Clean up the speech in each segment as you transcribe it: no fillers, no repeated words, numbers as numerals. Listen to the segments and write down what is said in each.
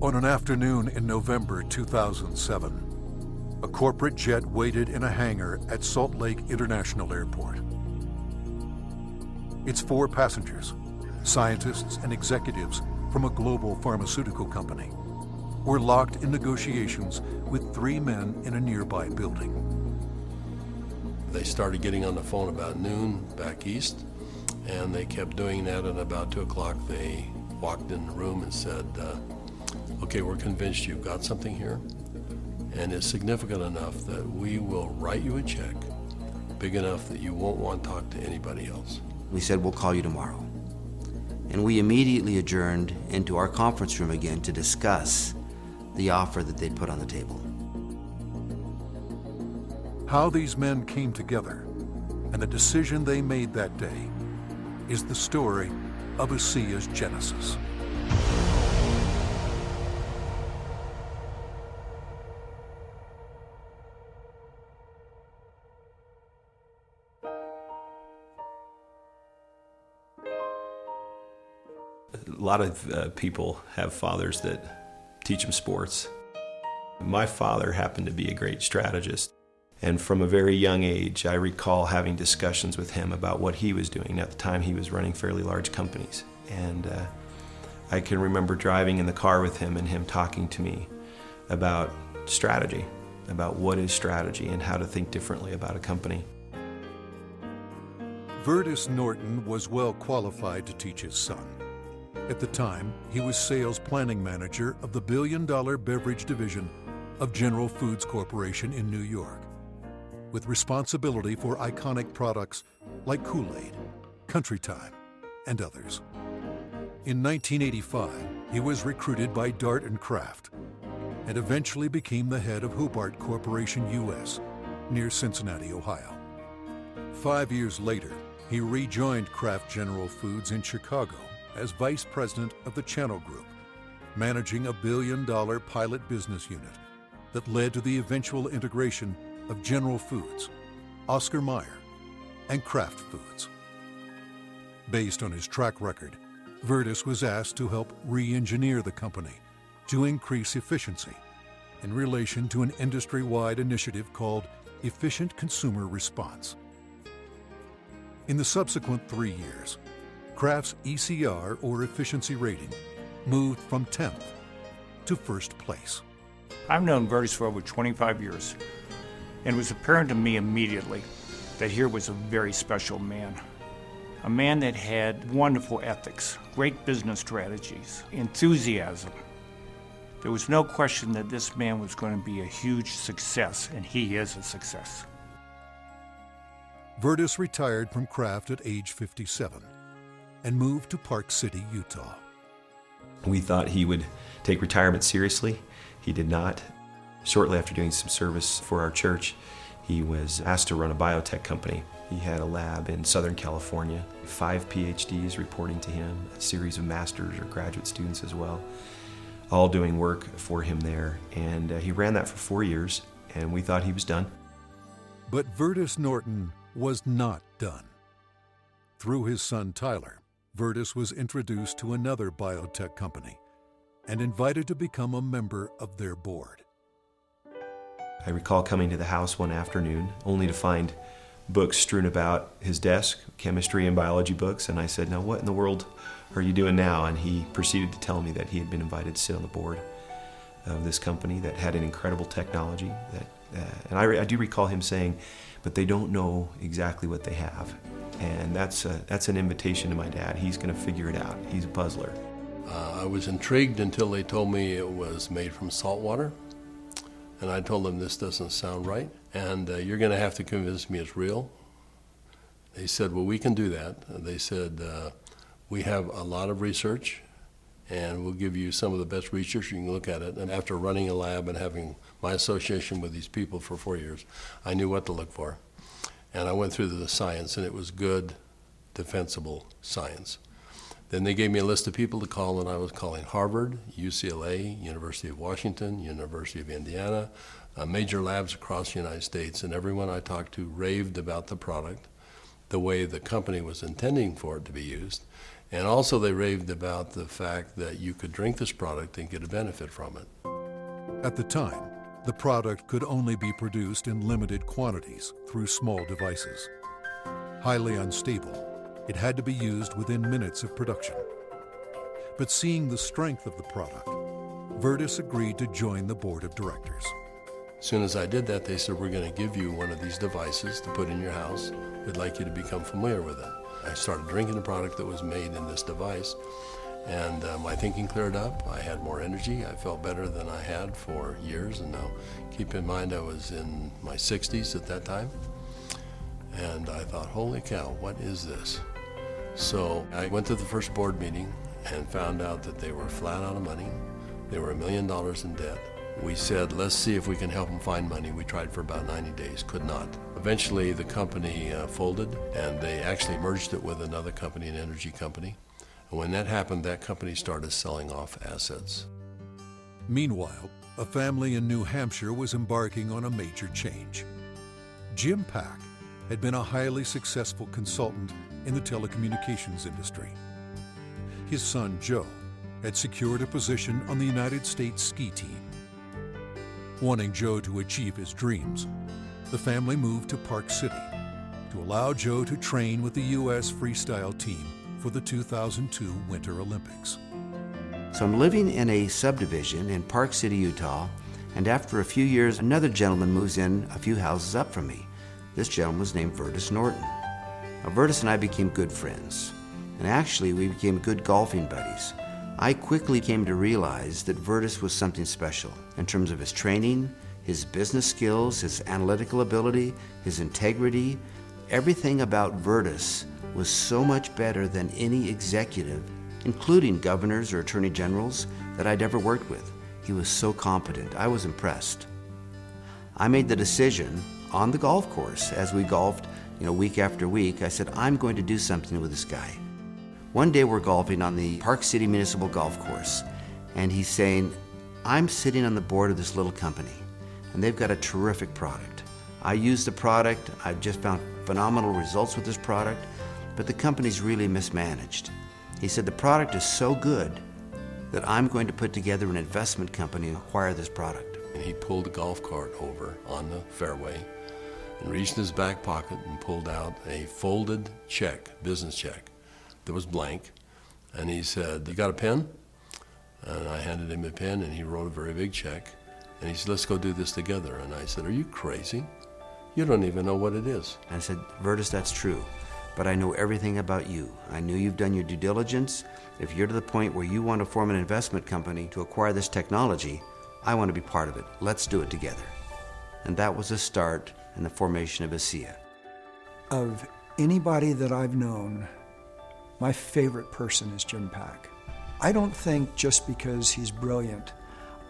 On an afternoon in November 2007, a corporate jet waited in a hangar at Salt Lake International Airport. Its 4 passengers, scientists and executives from a global pharmaceutical company, were locked in negotiations with 3 men in a nearby building. They started getting on the phone about noon back east, and they kept doing that, and about 2 o'clock they walked in the room and said, okay, we're convinced you've got something here, and it's significant enough that we will write you a check big enough that you won't want to talk to anybody else. We said, we'll call you tomorrow. And we immediately adjourned into our conference room again to discuss the offer that they'd put on the table. How these men came together and the decision they made that day is the story of ASEA's genesis. A lot of people have fathers that teach them sports. My father happened to be a great strategist, and from a very young age I recall having discussions with him about what he was doing. At the time he was running fairly large companies, and I can remember driving in the car with him and him talking to me about strategy, about what is strategy and how to think differently about a company. Vertus Norton was well qualified to teach his son. At the time, he was sales planning manager of the billion-dollar beverage division of General Foods Corporation in New York, with responsibility for iconic products like Kool-Aid, Country Time, and others. In 1985, he was recruited by Dart and Kraft and eventually became the head of Hobart Corporation US near Cincinnati, Ohio. 5 years later, he rejoined Kraft General Foods in Chicago as vice president of the Channel Group, managing a billion-dollar pilot business unit that led to the eventual integration of General Foods, Oscar Mayer, and Kraft Foods. Based on his track record, Vertus was asked to help re-engineer the company to increase efficiency in relation to an industry-wide initiative called Efficient Consumer Response. In the subsequent 3 years, Kraft's ECR, or efficiency rating, moved from 10th to first place. I've known Vertus for over 25 years, and it was apparent to me immediately that here was a very special man. A man that had wonderful ethics, great business strategies, enthusiasm. There was no question that this man was going to be a huge success, and he is a success. Vertus retired from Kraft at age 57 and moved to Park City, Utah. We thought he would take retirement seriously. He did not. Shortly after doing some service for our church, he was asked to run a biotech company. He had a lab in Southern California, 5 PhDs reporting to him, a series of master's or graduate students as well, all doing work for him there. And he ran that for 4 years, and we thought he was done. But Vertus Norton was not done. Through his son Tyler, Vertus was introduced to another biotech company and invited to become a member of their board. I recall coming to the house one afternoon only to find books strewn about his desk, chemistry and biology books, and I said, now what in the world are you doing now? And he proceeded to tell me that he had been invited to sit on the board of this company that had an incredible technology. And I do recall him saying, but they don't know exactly what they have. And that's an invitation to my dad. He's going to figure it out. He's a puzzler. I was intrigued until they told me it was made from salt water. And I told them this doesn't sound right, and you're going to have to convince me it's real. They said, well, we can do that. They said, we have a lot of research, and we'll give you some of the best research. You can look at it. And after running a lab and having my association with these people for 4 years, I knew what to look for. And I went through the science, and it was good, defensible science. Then they gave me a list of people to call, and I was calling Harvard, UCLA, University of Washington, University of Indiana, major labs across the United States, and everyone I talked to raved about the product, the way the company was intending for it to be used, And also they raved about the fact that you could drink this product and get a benefit from it. At the time, the product could only be produced in limited quantities through small devices. Highly unstable, it had to be used within minutes of production. But seeing the strength of the product, Virtus agreed to join the board of directors. As soon as I did that, they said, we're going to give you one of these devices to put in your house. We'd like you to become familiar with it. I started drinking the product that was made in this device, and my thinking cleared up. I had more energy. I felt better than I had for years. And now, keep in mind, I was in my 60s at that time. And I thought, holy cow, what is this? So I went to the first board meeting and found out that they were flat out of money. They were $1 million in debt. We said, let's see if we can help them find money. We tried for about 90 days, could not. Eventually, the company folded, and they actually merged it with another company, an energy company. And when that happened, that company started selling off assets. Meanwhile, a family in New Hampshire was embarking on a major change. Jim Pack had been a highly successful consultant in the telecommunications industry. His son, Joe, had secured a position on the United States ski team. Wanting Joe to achieve his dreams, the family moved to Park City to allow Joe to train with the U.S. freestyle team for the 2002 Winter Olympics. So I'm living in a subdivision in Park City, Utah, and after a few years, another gentleman moves in a few houses up from me. This gentleman was named Virtus Norton. Now, Virtus and I became good friends, and actually we became good golfing buddies. I quickly came to realize that Virtus was something special in terms of his training, his business skills, his analytical ability, his integrity. Everything about Virtus was so much better than any executive, including governors or attorney generals, that I'd ever worked with. He was so competent. I was impressed. I made the decision on the golf course as we golfed, week after week. I said, I'm going to do something with this guy. One day we're golfing on the Park City Municipal Golf Course, and he's saying, I'm sitting on the board of this little company, and they've got a terrific product. I use the product. I've just found phenomenal results with this product, but the company's really mismanaged. He said, the product is so good that I'm going to put together an investment company and acquire this product. And he pulled the golf cart over on the fairway and reached in his back pocket and pulled out a folded check, business check, that was blank. And he said, you got a pen? And I handed him a pen, and he wrote a very big check. And he said, let's go do this together. And I said, are you crazy? You don't even know what it is. And I said, Virtus, that's true, but I know everything about you. I know you've done your due diligence. If you're to the point where you want to form an investment company to acquire this technology, I want to be part of it. Let's do it together. And that was the start in the formation of asea. Of anybody that I've known, my favorite person is Jim Pack. I don't think just because he's brilliant.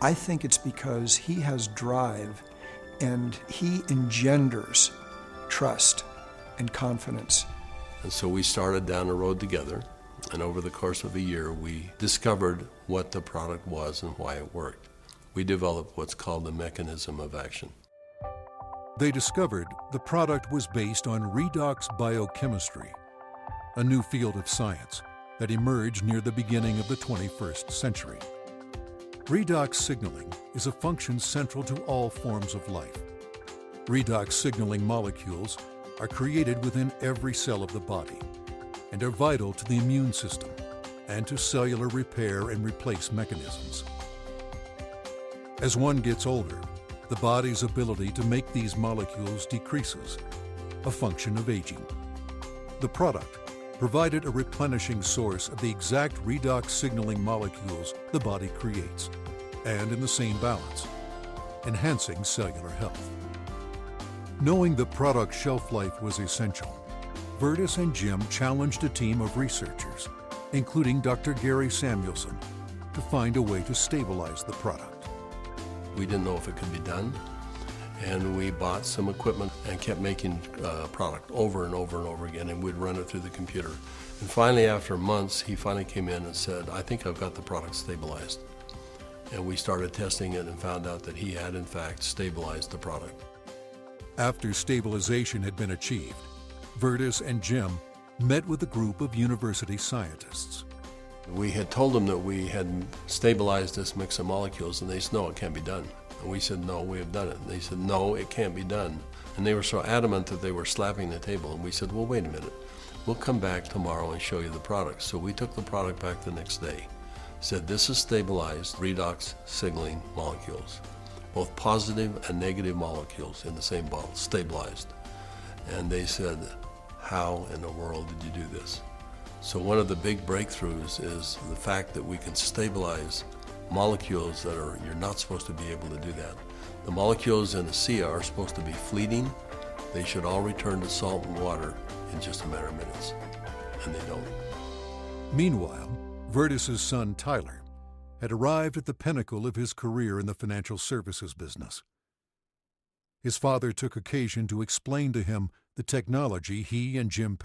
I think it's because he has drive and he engenders trust and confidence. And so we started down the road together, and over the course of a year, we discovered what the product was and why it worked. We developed what's called the mechanism of action. They discovered the product was based on redox biochemistry, a new field of science that emerged near the beginning of the 21st century. Redox signaling is a function central to all forms of life. Redox signaling molecules are created within every cell of the body and are vital to the immune system and to cellular repair and replace mechanisms. As one gets older, the body's ability to make these molecules decreases, a function of aging. The product provided a replenishing source of the exact redox signaling molecules the body creates, and in the same balance, enhancing cellular health. Knowing the product's shelf life was essential, Virtus and Jim challenged a team of researchers, including Dr. Gary Samuelson, to find a way to stabilize the product. We didn't know if it could be done, and we bought some equipment and kept making product over and over and over again, and we'd run it through the computer. And finally, after months, he finally came in and said, I think I've got the product stabilized. And we started testing it and found out that he had, in fact, stabilized the product. After stabilization had been achieved, Virtus and Jim met with a group of university scientists. We had told them that we had stabilized this mix of molecules, and they said, no, it can't be done. And we said, no, we have done it. And they said, no, it can't be done. And they were so adamant that they were slapping the table. And we said, well, wait a minute. We'll come back tomorrow and show you the product. So we took the product back the next day. Said, this is stabilized redox signaling molecules, both positive and negative molecules in the same bottle, stabilized. And they said, how in the world did you do this? So one of the big breakthroughs is the fact that we can stabilize molecules that you're not supposed to be able to do that. The molecules in asea are supposed to be fleeting. They should all return to salt and water in just a matter of minutes, and they don't. Meanwhile, Vertus's son Tyler had arrived at the pinnacle of his career in the financial services business. His father took occasion to explain to him the technology he and Jim